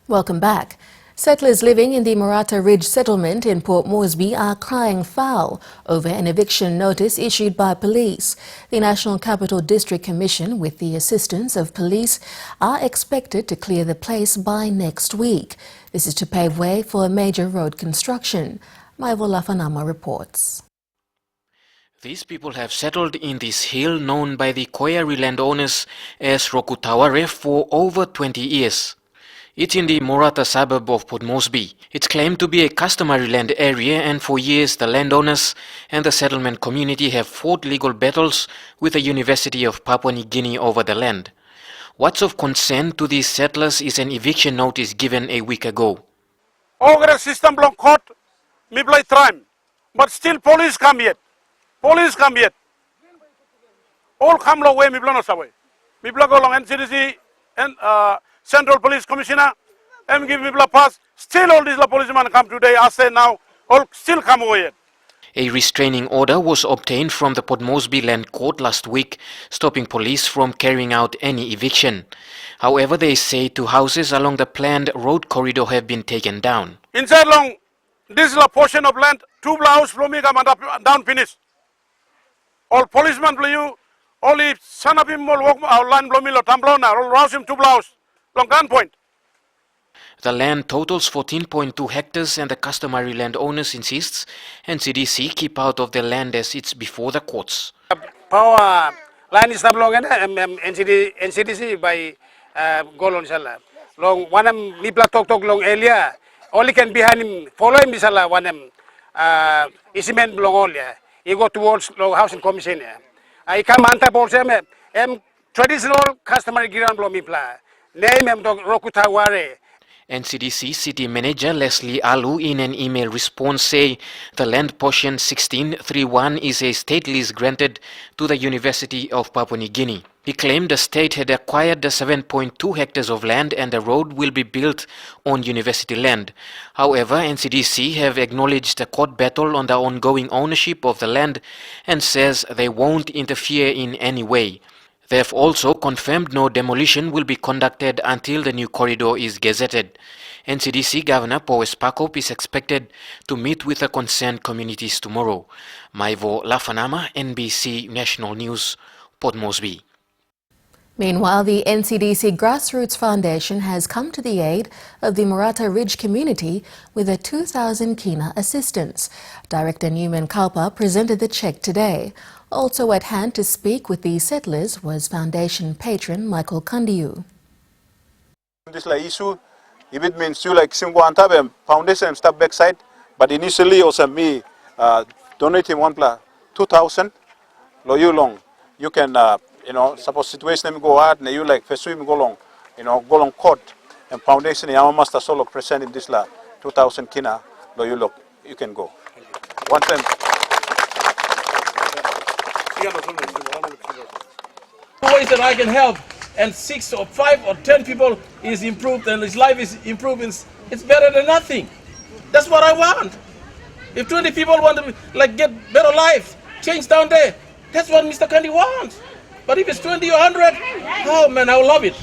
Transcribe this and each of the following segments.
Welcome back. Settlers living in the Maratha Ridge settlement in Port Moresby are crying foul over an eviction notice issued by police. The National Capital District Commission, with the assistance of police, are expected to clear the place by next week. This is to pave way for major road construction. Maivo Lafanama reports. These people have settled in this hill known by the Koyari landowners as Rokutaware for over 20 years. It's in the Maratha suburb of Port Moresby. It's claimed to be a customary land area, and for years the landowners and the settlement community have fought legal battles with the University of Papua New Guinea over the land. What's of concern to these settlers is an eviction notice given a week ago. All system block court, me play time, but still police come yet. Police come yet. All come long way, me blow us away. Me blow go along NCDC and Central Police Commissioner, give me a pass. Still all these policemen come today. I say now, all still come away. A restraining order was obtained from the Port Moresby Land Court last week, stopping police from carrying out any eviction. However, they say two houses along the planned road corridor have been taken down. Inside long, this is a portion of land, two house from me come down finish. All policemen play you, only son of him will walk our land blow me lo tamblona, all rouse him two blouse. Long gunpoint. The land totals 14.2 hectares and the customary landowners insists NCDC keep out of the land as it's before the courts. Power line is not long NCDC by Golon Sala. Long one Nipla Tok long area. Only can behind him follow him Bisala one Isimen long all. He go towards long housing commission. I come anta also traditional customary ground blow mipla. NCDC City Manager Leslie Alu in an email response say the land portion 1631 is a state lease granted to the University of Papua New Guinea. He claimed the state had acquired the 7.2 hectares of land and the road will be built on university land. However, NCDC have acknowledged a court battle on the ongoing ownership of the land and says they won't interfere in any way. They have also confirmed no demolition will be conducted until the new corridor is gazetted. NCDC Governor Powes Pakop is expected to meet with the concerned communities tomorrow. Maivo Lafanama, NBC National News, Port Moresby. Meanwhile, the NCDC Grassroots Foundation has come to the aid of the Maratha Ridge community with a 2,000 kina assistance. Director Newman Kalpa presented the check today. Also at hand to speak with the settlers was Foundation patron Michael Kandiu. This issue, it means you like Simguantabe Foundation step backside, but initially also me donating 2,000 you long. You can suppose situation go hard, and you like pursue go long, go long court and foundation master solo present in this 2,000 kina you look, you can go. One time. Ways that I can help, and 6 or 5 or 10 people is improved and his life is improved, it's better than nothing. That's what I want. If 20 people want to get better life, change down there, that's what Mr. Kandi wants. But if it's 20 or 100, oh man, I will love it.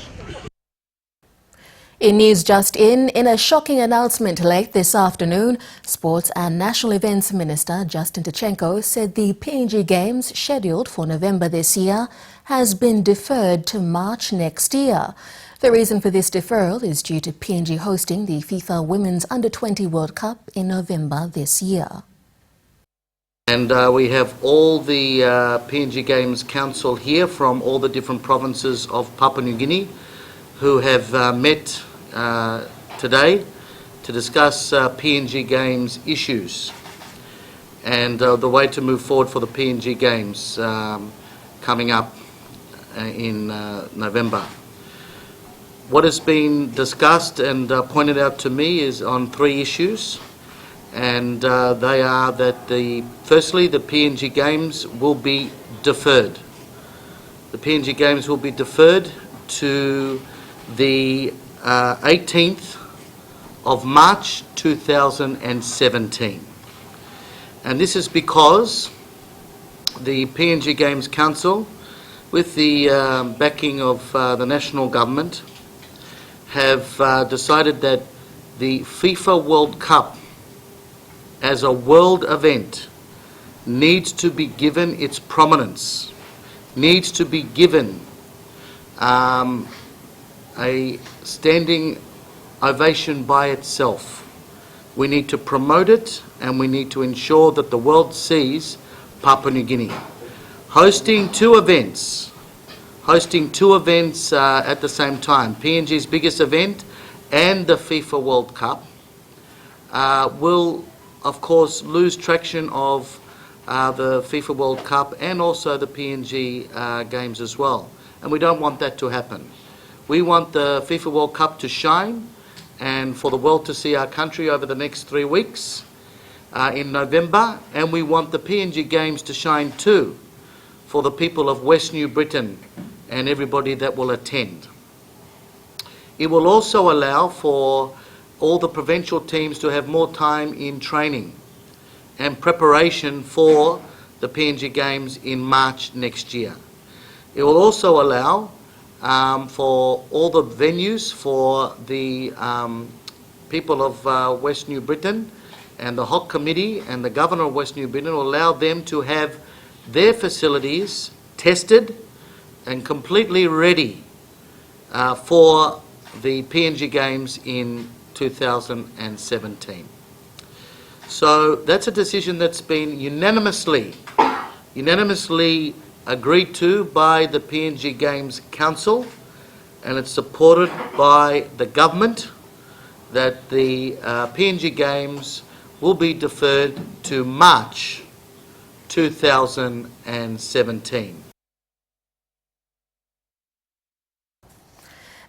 In news just in a shocking announcement late this afternoon, Sports and National Events Minister Justin Tachenko said the PNG Games scheduled for November this year has been deferred to March next year. The reason for this deferral is due to PNG hosting the FIFA Women's Under-20 World Cup in November this year. And we have all the PNG Games Council here from all the different provinces of Papua New Guinea who have met today to discuss PNG Games issues and the way to move forward for the PNG Games coming up in November. What has been discussed and pointed out to me is on 3 issues, and they are that firstly the PNG Games will be deferred. The PNG Games will be deferred to the 18th of March 2017, and this is because the PNG Games Council, with the backing of the national government, have decided that the FIFA World Cup as a world event needs to be given its prominence, needs to be given a standing ovation by itself. We need to promote it, and we need to ensure that the world sees Papua New Guinea hosting two events at the same time. PNG's biggest event and the FIFA World Cup will, of course, lose traction of the FIFA World Cup and also the PNG games as well. And we don't want that to happen. We want the FIFA World Cup to shine and for the world to see our country over the next 3 weeks in November, and we want the PNG Games to shine too for the people of West New Britain and everybody that will attend. It will also allow for all the provincial teams to have more time in training and preparation for the PNG Games in March next year. It will also allow for all the venues for the people of West New Britain, and the HOC Committee and the Governor of West New Britain will allow them to have their facilities tested and completely ready for the PNG Games in 2017. So that's a decision that's been unanimously agreed to by the PNG Games Council, and it's supported by the government that the PNG Games will be deferred to March 2017.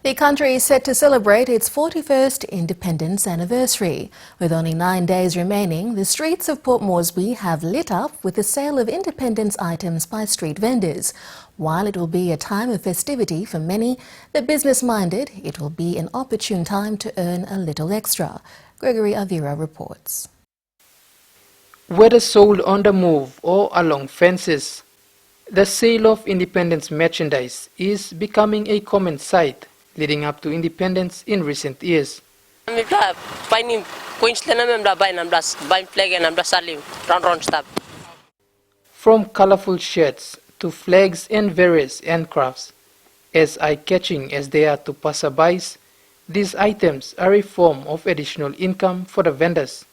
The country is set to celebrate its 41st independence anniversary. With only 9 days remaining, the streets of Port Moresby have lit up with the sale of independence items by street vendors. While it will be a time of festivity for many, the business-minded, it will be an opportune time to earn a little extra. Gregory Avira reports. Whether sold on the move or along fences, the sale of independence merchandise is becoming a common sight leading up to independence in recent years. From colorful shirts to flags and various handcrafts, as eye-catching as they are to passerbys, these items are a form of additional income for the vendors.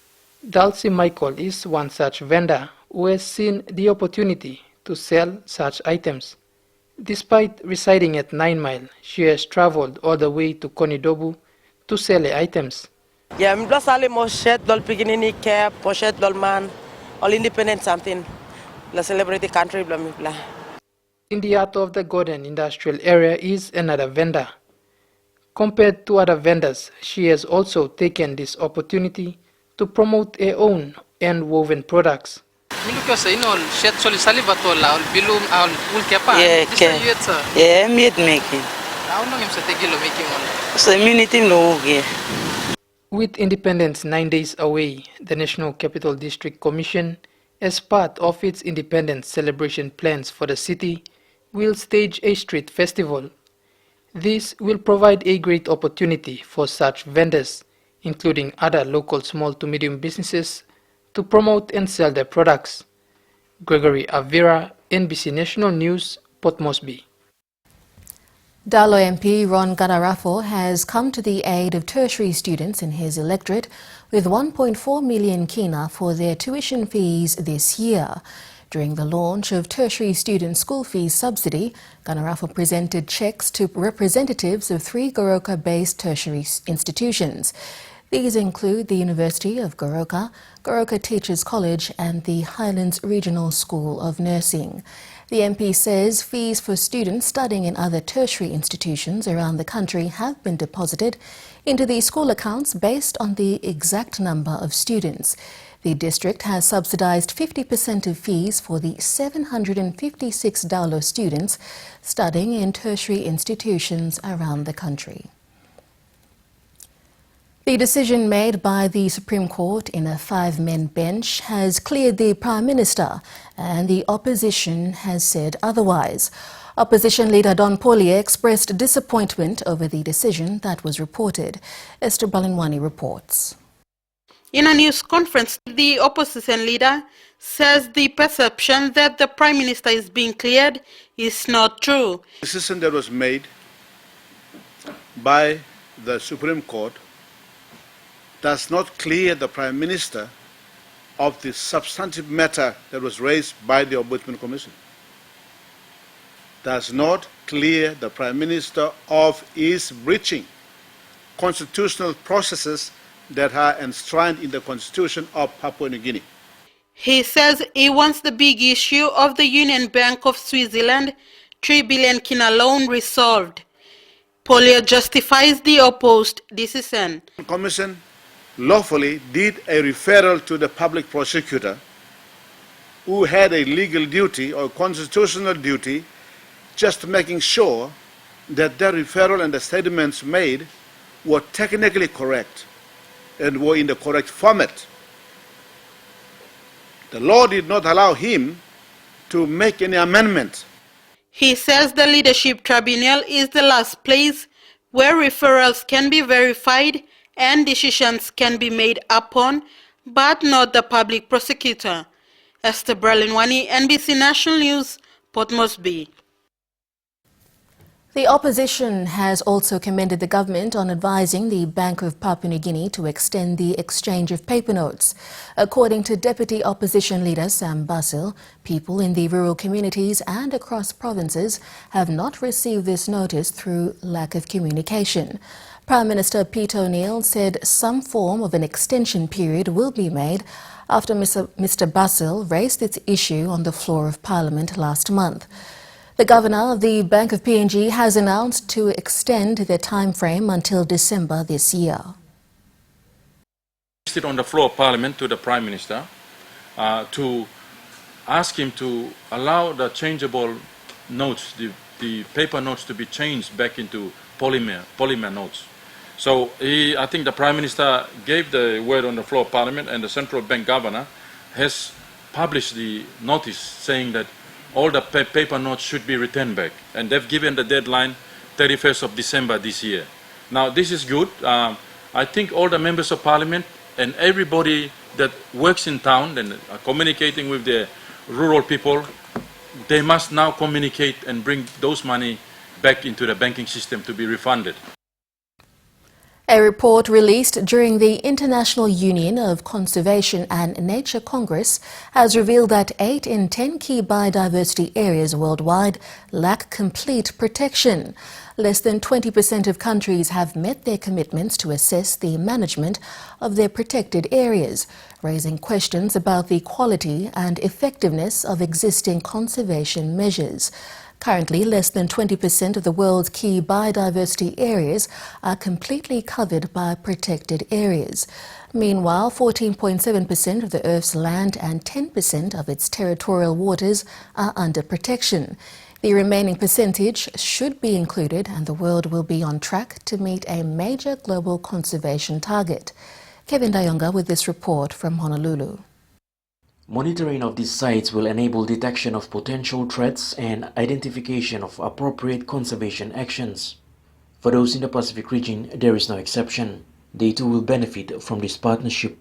Dulcie Michael is one such vendor who has seen the opportunity to sell such items. Despite residing at 9 Mile, she has traveled all the way to Konidobu to sell the items. Yeah, I'm just selling more shirt, dol piginini cap, pochette, dol man, all independent something. La celebrate the country, blah blah blah. In the heart of the Gordon industrial area is another vendor. Compared to other vendors, she has also taken this opportunity to promote her own hand-woven products. Yeah, meat making. So With independence 9 days away, the National Capital District Commission, as part of its independence celebration plans for the city, will stage a street festival. This will provide a great opportunity for such vendors, including other local small to medium businesses, to promote and sell their products. Gregory Avira, NBC National News, Port Moresby. Dalo MP Ron Ganarafo has come to the aid of tertiary students in his electorate with 1.4 million kina for their tuition fees this year. During the launch of tertiary student school fees subsidy, Ganarafo presented cheques to representatives of 3 Goroka-based tertiary institutions. These include the University of Goroka, Goroka Teachers College and the Highlands Regional School of Nursing. The MP says fees for students studying in other tertiary institutions around the country have been deposited into the school accounts based on the exact number of students. The district has subsidized 50% of fees for the 756 Dalo students studying in tertiary institutions around the country. The decision made by the Supreme Court in a five-man bench has cleared the Prime Minister, and the opposition has said otherwise. Opposition leader Don Pollier expressed disappointment over the decision that was reported. Esther Balinwani reports. In a news conference, the opposition leader says the perception that the Prime Minister is being cleared is not true. The decision that was made by the Supreme Court does not clear the Prime Minister of the substantive matter that was raised by the Ombudsman Commission. Does not clear the Prime Minister of his breaching constitutional processes that are enshrined in the Constitution of Papua New Guinea. He says he wants the big issue of the Union Bank of Switzerland 3 billion kina loan resolved. Pollier justifies the opposed decision. The Commission lawfully did a referral to the public prosecutor, who had a legal duty or constitutional duty, just making sure that the referral and the statements made were technically correct and were in the correct format. The law did not allow him to make any amendment. He says the leadership tribunal is the last place where referrals can be verified and decisions can be made upon, but not the public prosecutor. Esther Balinwani, NBC National News, Port Moresby. The opposition has also commended the government on advising the Bank of Papua New Guinea to extend the exchange of paper notes. According to Deputy Opposition Leader Sam Basil, people in the rural communities and across provinces have not received this notice through lack of communication. Prime Minister Peter O'Neill said some form of an extension period will be made after Mr. Basil raised its issue on the floor of Parliament last month. The Governor of the Bank of PNG has announced to extend the time frame until December this year. On the floor of Parliament to the Prime Minister to ask him to allow the changeable notes, the paper notes, to be changed back into polymer notes. So I think the Prime Minister gave the word on the floor of Parliament, and the Central Bank Governor has published the notice saying that all the paper notes should be returned back, and they've given the deadline 31st of December this year. Now this is good. I think all the members of Parliament and everybody that works in town and are communicating with the rural people, they must now communicate and bring those money back into the banking system to be refunded. A report released during the International Union of Conservation and Nature Congress has revealed that 8 in 10 key biodiversity areas worldwide lack complete protection. Less than 20% of countries have met their commitments to assess the management of their protected areas, raising questions about the quality and effectiveness of existing conservation measures. Currently, less than 20% of the world's key biodiversity areas are completely covered by protected areas. Meanwhile, 14.7% of the Earth's land and 10% of its territorial waters are under protection. The remaining percentage should be included, and the world will be on track to meet a major global conservation target. Kevin Dayonga with this report from Honolulu. Monitoring of these sites will enable detection of potential threats and identification of appropriate conservation actions. For those in the Pacific region, there is no exception. They too will benefit from this partnership.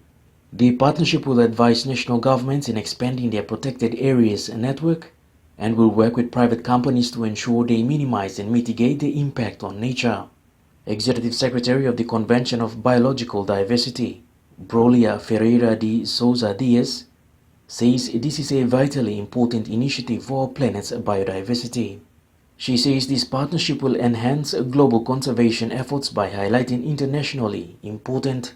The partnership will advise national governments in expanding their protected areas network and will work with private companies to ensure they minimize and mitigate the impact on nature. Executive Secretary of the Convention of Biological Diversity, Brolia Ferreira de Souza Diaz, says this is a vitally important initiative for our planet's biodiversity. She says this partnership will enhance global conservation efforts by highlighting internationally important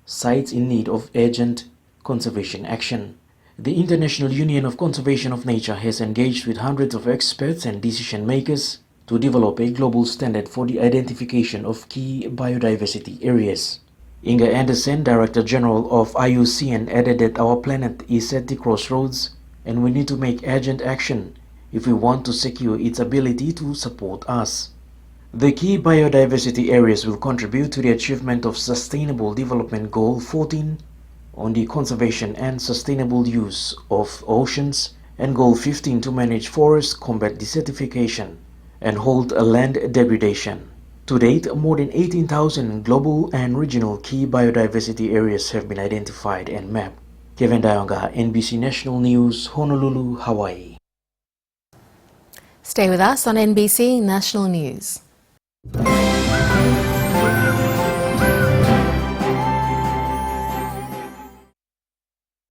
sites in need of urgent conservation action. The International Union of Conservation of Nature has engaged with hundreds of experts and decision makers to develop a global standard for the identification of key biodiversity areas. Inga Anderson, Director General of IUCN, added that our planet is at the crossroads and we need to make urgent action if we want to secure its ability to support us. The key biodiversity areas will contribute to the achievement of Sustainable Development Goal 14 on the conservation and sustainable use of oceans and Goal 15 to manage forests, combat desertification, and halt land degradation. To date, more than 18,000 global and regional key biodiversity areas have been identified and mapped. Kevin Dayonga, NBC National News, Honolulu, Hawaii. Stay with us on NBC National News.